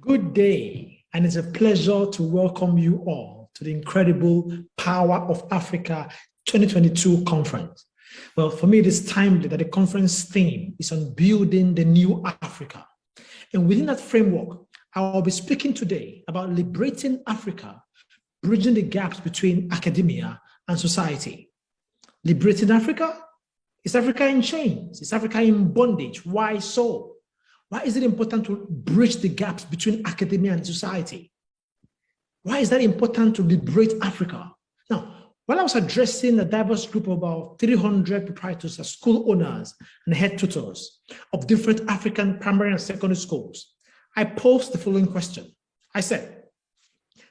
Good day, and it's a pleasure to welcome you all to the incredible Power of Africa 2022 conference. Well, for me, it is timely that the conference theme is on building the new Africa. And within that framework, I will be speaking today about liberating Africa, bridging the gaps between academia and society. Liberating Africa? Is Africa in chains? Is Africa in bondage? Why so? Why is it important to bridge the gaps between academia and society? Why is that important to liberate Africa? Now, while I was addressing a diverse group of about 300 proprietors, school owners, and head tutors of different African primary and secondary schools, I posed the following question. I said,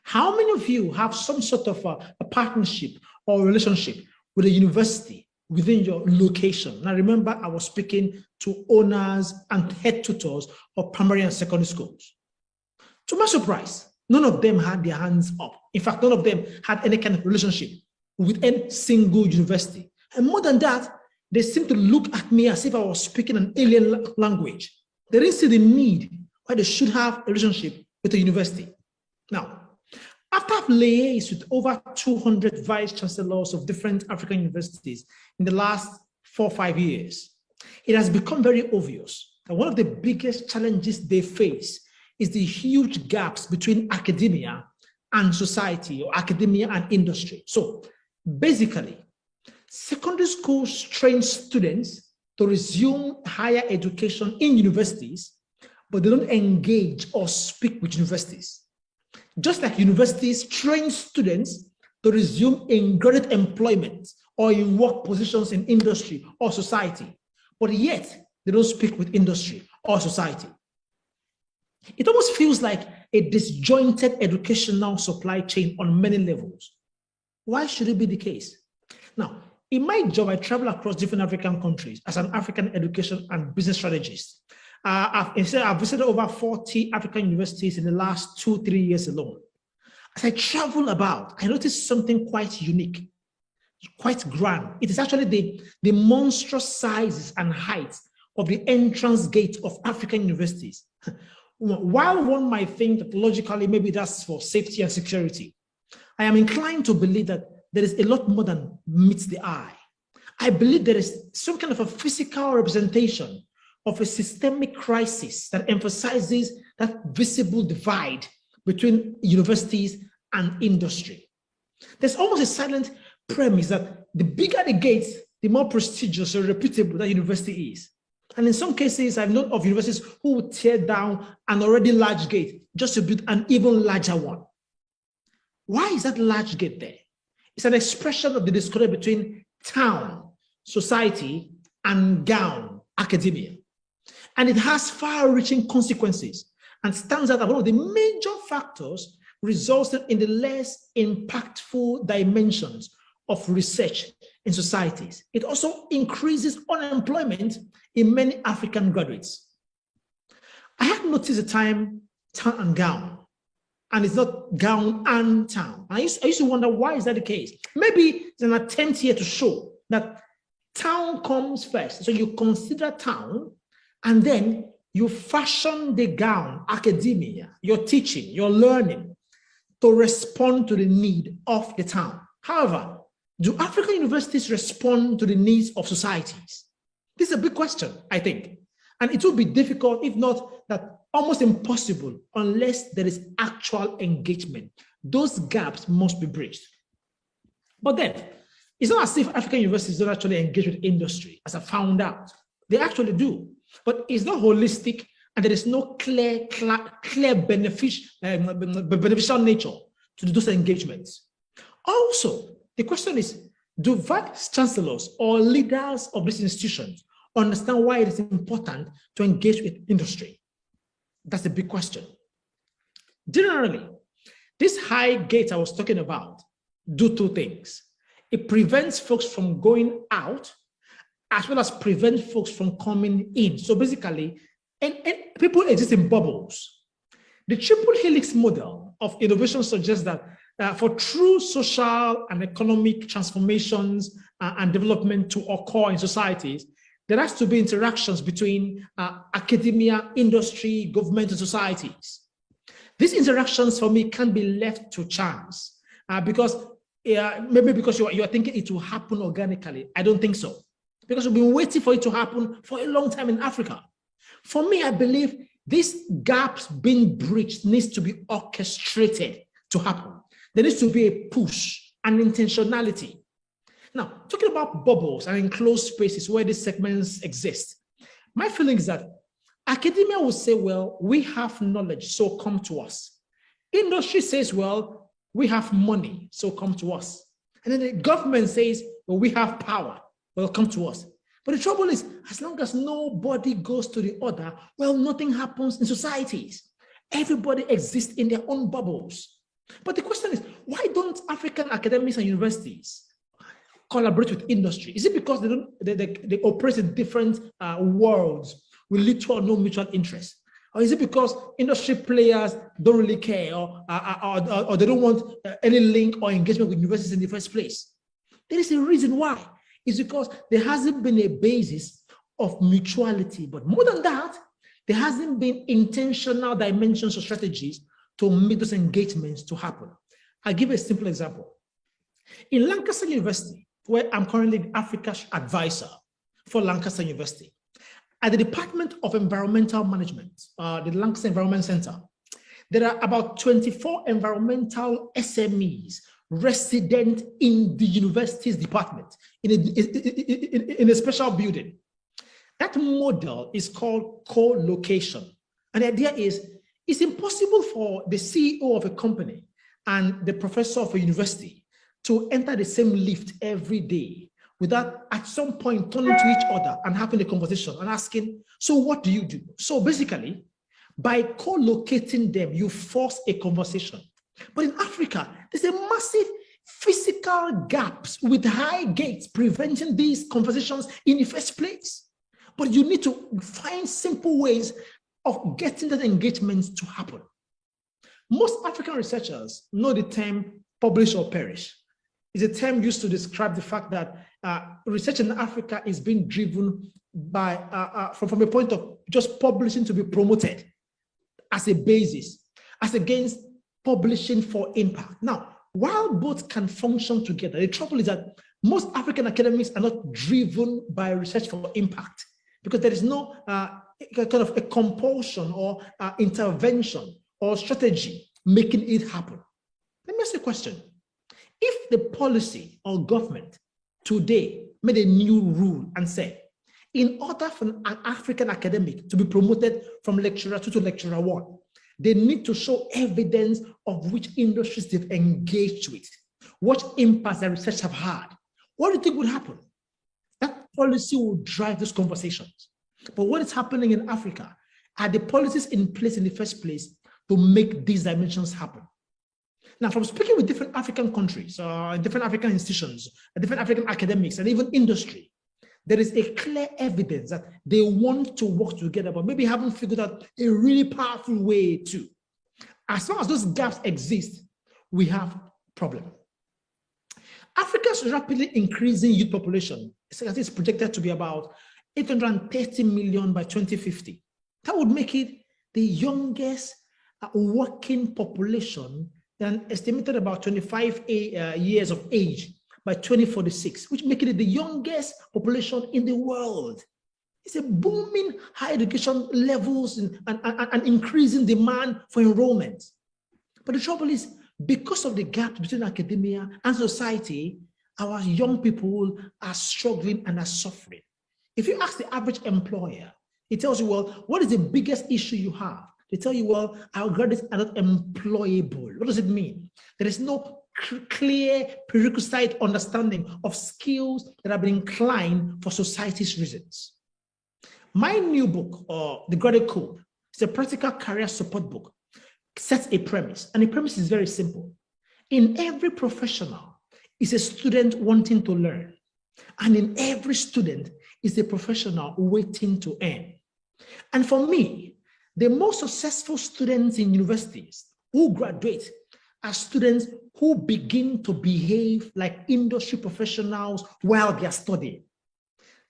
how many of you have some sort of a partnership or relationship with a university within your location? Now, remember, I was speaking to owners and head tutors of primary and secondary schools. To my surprise, none of them had their hands up. In fact, none of them had any kind of relationship with any single university. And more than that, they seemed to look at me as if I was speaking an alien language. They didn't see the need why they should have a relationship with a university. Now, after I've liaised with over 200 vice chancellors of different African universities in the last 4 or 5 years, it has become very obvious that one of the biggest challenges they face is the huge gaps between academia and society, or academia and industry. So basically, secondary schools train students to resume higher education in universities, but they don't engage or speak with universities. Just like universities train students to resume in graduate employment or in work positions in industry or society, but yet they don't speak with industry or society. It almost feels like a disjointed educational supply chain on many levels. Why should it be the case? Now, in my job, I travel across different African countries as an African education and business strategist. I've visited over 40 African universities in the last 2-3 years alone. As I travel about, I noticed something quite unique, quite grand. It is actually the monstrous sizes and heights of the entrance gate of African universities. While one might think that logically, maybe that's for safety and security, I am inclined to believe that there is a lot more than meets the eye. I believe there is some kind of a physical representation of a systemic crisis that emphasizes that visible divide between universities and industry. There's almost a silent premise that the bigger the gates, the more prestigious or reputable that university is. And in some cases, I've known of universities who would tear down an already large gate just to build an even larger one. Why is that large gate there? It's an expression of the disconnect between town, society, and gown, academia. And it has far-reaching consequences and stands out as one of the major factors resulting in the less impactful dimensions of research in societies. It also increases unemployment in many African graduates. I had noticed the time town and gown, and it's not gown and town. I used to wonder, why is that the case? Maybe it's an attempt here to show that town comes first. So you consider town, and then you fashion the gown, academia, your teaching, your learning, to respond to the need of the town. However, do African universities respond to the needs of societies? This is a big question, I think. And it will be difficult, if not that almost impossible, unless there is actual engagement. Those gaps must be bridged. But then, it's not as if African universities don't actually engage with industry, as I found out. They actually do. But it's not holistic, and there is no clear beneficial nature to those engagements. Also, the question is, do vice chancellors or leaders of these institutions understand why it is important to engage with industry? That's the big question. Generally, this high gate I was talking about do two things. It prevents folks from going out, as well as prevent folks from coming in. So basically, and people exist in bubbles. The triple helix model of innovation suggests that for true social and economic transformations and development to occur in societies, there has to be interactions between academia, industry, government, and societies. These interactions for me can't be left to chance because maybe because you're thinking it will happen organically. I don't think so, because we've been waiting for it to happen for a long time in Africa. For me, I believe these gaps being bridged needs to be orchestrated to happen. There needs to be a push and intentionality. Now, talking about bubbles and enclosed spaces where these segments exist, my feeling is that academia will say, well, we have knowledge, so come to us. Industry says, well, we have money, so come to us. And then the government says, well, we have power, well, come to us. But the trouble is, as long as nobody goes to the other, well, nothing happens in societies. Everybody exists in their own bubbles. But the question is, why don't African academics and universities collaborate with industry? Is it because they operate in different worlds with little or no mutual interest? Or is it because industry players don't really care or they don't want any link or engagement with universities in the first place? There is a reason why. It's because there hasn't been a basis of mutuality. But more than that, there hasn't been intentional dimensions or strategies to make those engagements to happen. I'll give a simple example. In Lancaster University, where I'm currently the Africa advisor for Lancaster University, at the Department of Environmental Management, the Lancaster Environment Center, there are about 24 environmental SMEs resident in the university's department in a special building. That model is called co-location. And the idea is, it's impossible for the CEO of a company and the professor of a university to enter the same lift every day without at some point turning to each other and having a conversation and asking, so what do you do? So basically, by co-locating them, you force a conversation. But in Africa, there's a massive physical gaps with high gates preventing these conversations in the first place. But you need to find simple ways of getting that engagement to happen. Most African researchers know the term publish or perish. It's a term used to describe the fact that research in Africa is being driven by from a point of just publishing to be promoted as a basis, as against publishing for impact. Now, while both can function together, the trouble is that most African academics are not driven by research for impact because there is no kind of a compulsion or intervention or strategy making it happen. Let me ask you a question. If the policy or government today made a new rule and said, in order for an African academic to be promoted from lecturer 2 to lecturer 1, they need to show evidence of which industries they've engaged with, what impacts their research have had. What do you think would happen? That policy will drive those conversations. But what is happening in Africa? Are the policies in place in the first place to make these dimensions happen? Now, from speaking with different African countries, different African institutions, different African academics, and even industry, there is a clear evidence that they want to work together, but maybe haven't figured out a really powerful way to. As long as those gaps exist, we have a problem. Africa's rapidly increasing youth population is projected to be about 830 million by 2050. That would make it the youngest working population, and estimated about 25 years of age by 2046, which makes it the youngest population in the world. It's a booming high education levels and increasing demand for enrollment. But the trouble is, because of the gap between academia and society, our young people are struggling and are suffering. If you ask the average employer, he tells you, well, what is the biggest issue you have? They tell you, well, our graduates are not employable. What does it mean? There is no clear prerequisite understanding of skills that have been inclined for society's reasons. My new book, The Graduate Code, is a practical career support book, sets a premise, and the premise is very simple. In every professional is a student wanting to learn, and in every student is a professional waiting to earn. And for me, the most successful students in universities who graduate are students who begin to behave like industry professionals while they are studying.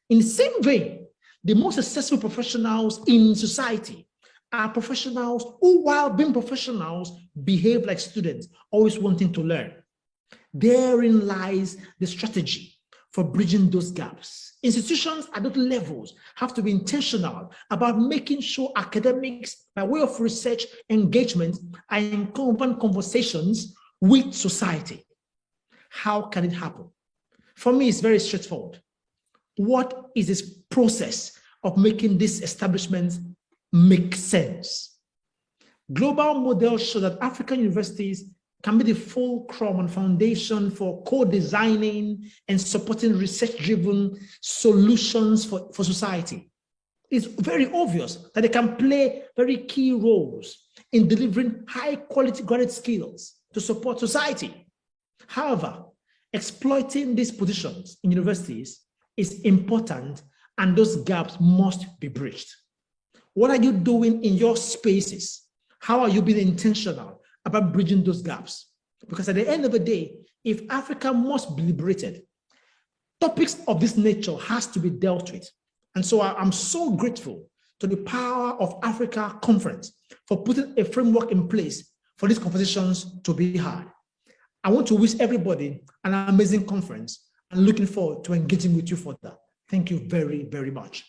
In the same vein, the most successful professionals in society are professionals who, while being professionals, behave like students, always wanting to learn. Therein lies the strategy for bridging those gaps. Institutions at those levels have to be intentional about making sure academics, by way of research engagement, are in conversations with society. How can it happen? For me, it's very straightforward. What is this process of making these establishments make sense? Global models show that African universities can be the fulcrum and foundation for co-designing and supporting research-driven solutions for society. It's very obvious that they can play very key roles in delivering high-quality graduate skills to support society. However, exploiting these positions in universities is important, and those gaps must be bridged. What are you doing in your spaces? How are you being intentional about bridging those gaps? Because at the end of the day, if Africa must be liberated, topics of this nature has to be dealt with. And so I'm so grateful to the Power of Africa Conference for putting a framework in place for these conversations to be had. I want to wish everybody an amazing conference and looking forward to engaging with you further. Thank you very, very much.